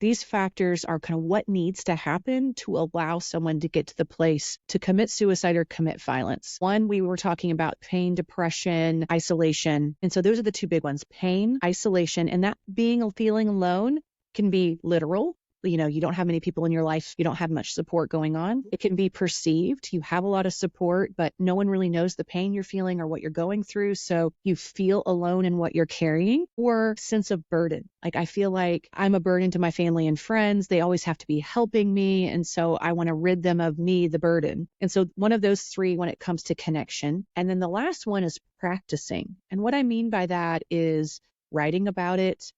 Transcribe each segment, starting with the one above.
These factors are kind of what needs to happen to allow someone to get to the place to commit suicide or commit violence. One, we were talking about pain, depression, isolation. And so those are the two big ones, pain, isolation, and that feeling alone can be literal. You don't have many people in your life. You don't have much support going on. It can be perceived. You have a lot of support, but no one really knows the pain you're feeling or what you're going through. So you feel alone in what you're carrying, or sense of burden. Like, I feel like I'm a burden to my family and friends. They always have to be helping me. And so I want to rid them of me, the burden. And so one of those three when it comes to connection. And then the last one is practicing. And what I mean by that is writing about it,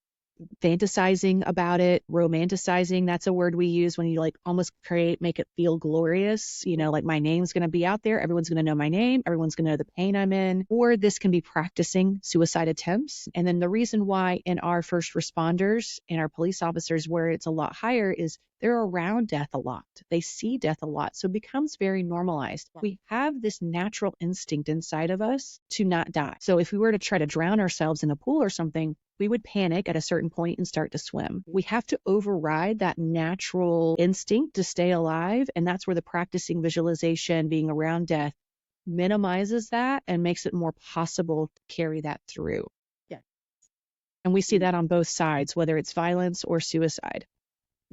fantasizing about it, romanticizing. That's a word we use when you like almost make it feel glorious. Like my name's going to be out there. Everyone's going to know my name. Everyone's going to know the pain I'm in. Or this can be practicing suicide attempts. And then the reason why in our first responders and our police officers, where it's a lot higher, is they're around death a lot. They see death a lot. So it becomes very normalized. We have this natural instinct inside of us to not die. So if we were to try to drown ourselves in a pool or something, we would panic at a certain point and start to swim. We have to override that natural instinct to stay alive. And that's where the practicing visualization, being around death, minimizes that and makes it more possible to carry that through. Yeah. And we see that on both sides, whether it's violence or suicide.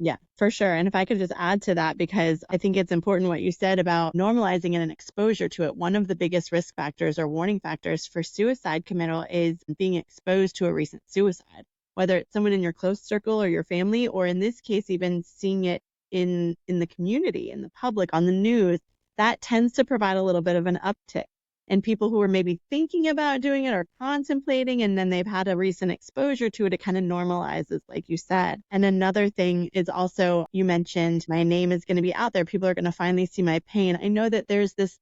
Yeah, for sure. And if I could just add to that, because I think it's important what you said about normalizing and an exposure to it. One of the biggest risk factors or warning factors for suicide committal is being exposed to a recent suicide, whether it's someone in your close circle or your family, or in this case, even seeing it in the community, in the public, on the news. That tends to provide a little bit of an uptick. And people who are maybe thinking about doing it or contemplating, and then they've had a recent exposure to it, it kind of normalizes, like you said. And another thing is also, you mentioned my name is going to be out there. People are going to finally see my pain. I know that there's this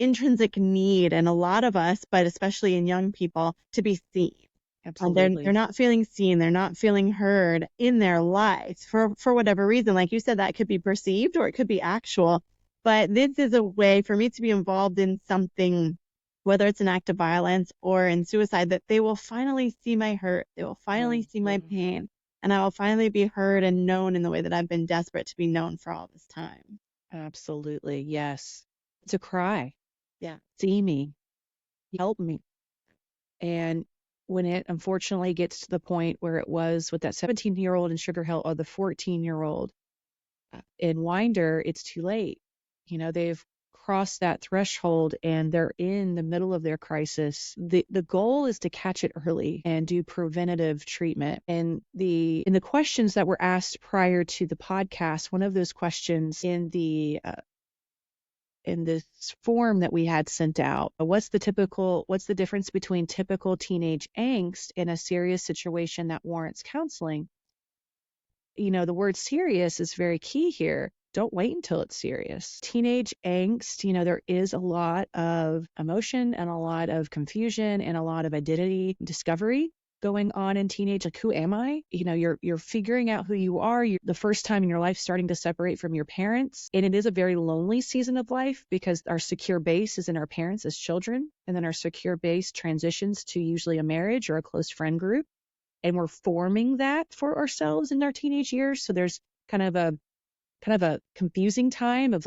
intrinsic need in a lot of us, but especially in young people, to be seen. Absolutely. And they're not feeling seen. They're not feeling heard in their lives for whatever reason. Like you said, that could be perceived or it could be actual. But this is a way for me to be involved in something, whether it's an act of violence or in suicide, that they will finally see my hurt. They will finally see my pain. And I will finally be heard and known in the way that I've been desperate to be known for all this time. Absolutely. Yes. It's a cry. Yeah. See me. Help me. And when it unfortunately gets to the point where it was with that 17-year-old in Sugar Hill or the 14-year-old in Winder, it's too late. They've crossed that threshold and they're in the middle of their crisis. The goal is to catch it early and do preventative treatment. And in the questions that were asked prior to the podcast, one of those questions in this form that we had sent out, what's the difference between typical teenage angst and a serious situation that warrants counseling? The word serious is very key here. Don't wait until it's serious. Teenage angst, there is a lot of emotion and a lot of confusion and a lot of identity discovery going on in teenage. Like, who am I? You're figuring out who you are. You're the first time in your life starting to separate from your parents. And it is a very lonely season of life because our secure base is in our parents as children. And then our secure base transitions to usually a marriage or a close friend group. And we're forming that for ourselves in our teenage years. So there's kind of a confusing time of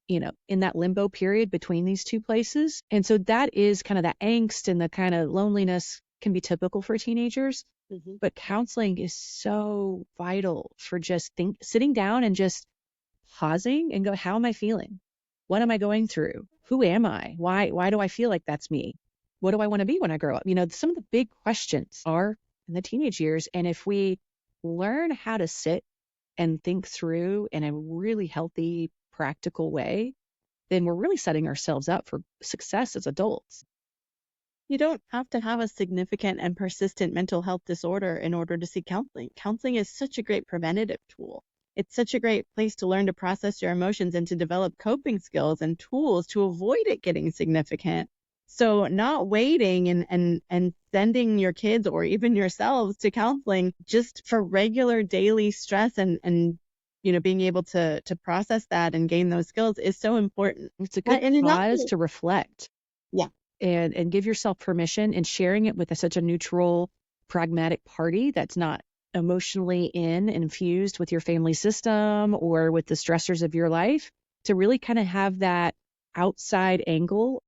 in that limbo period between these two places. And so that is kind of that angst and the kind of loneliness can be typical for teenagers. Mm-hmm. But counseling is so vital for just sitting down and just pausing and go, how am I feeling? What am I going through? Who am I? Why do I feel like that's me? What do I want to be when I grow up? Some of the big questions are in the teenage years. And if we learn how to sit and think through in a really healthy, practical way, then we're really setting ourselves up for success as adults. You don't have to have a significant and persistent mental health disorder in order to seek counseling. Counseling is such a great preventative tool. It's such a great place to learn to process your emotions and to develop coping skills and tools to avoid it getting significant. So not waiting and sending your kids or even yourselves to counseling just for regular daily stress and being able to process that and gain those skills is so important. It's a good pause to reflect. Yeah. And give yourself permission, and sharing it with such a neutral, pragmatic party that's not emotionally infused with your family system or with the stressors of your life, to really kind of have that outside angle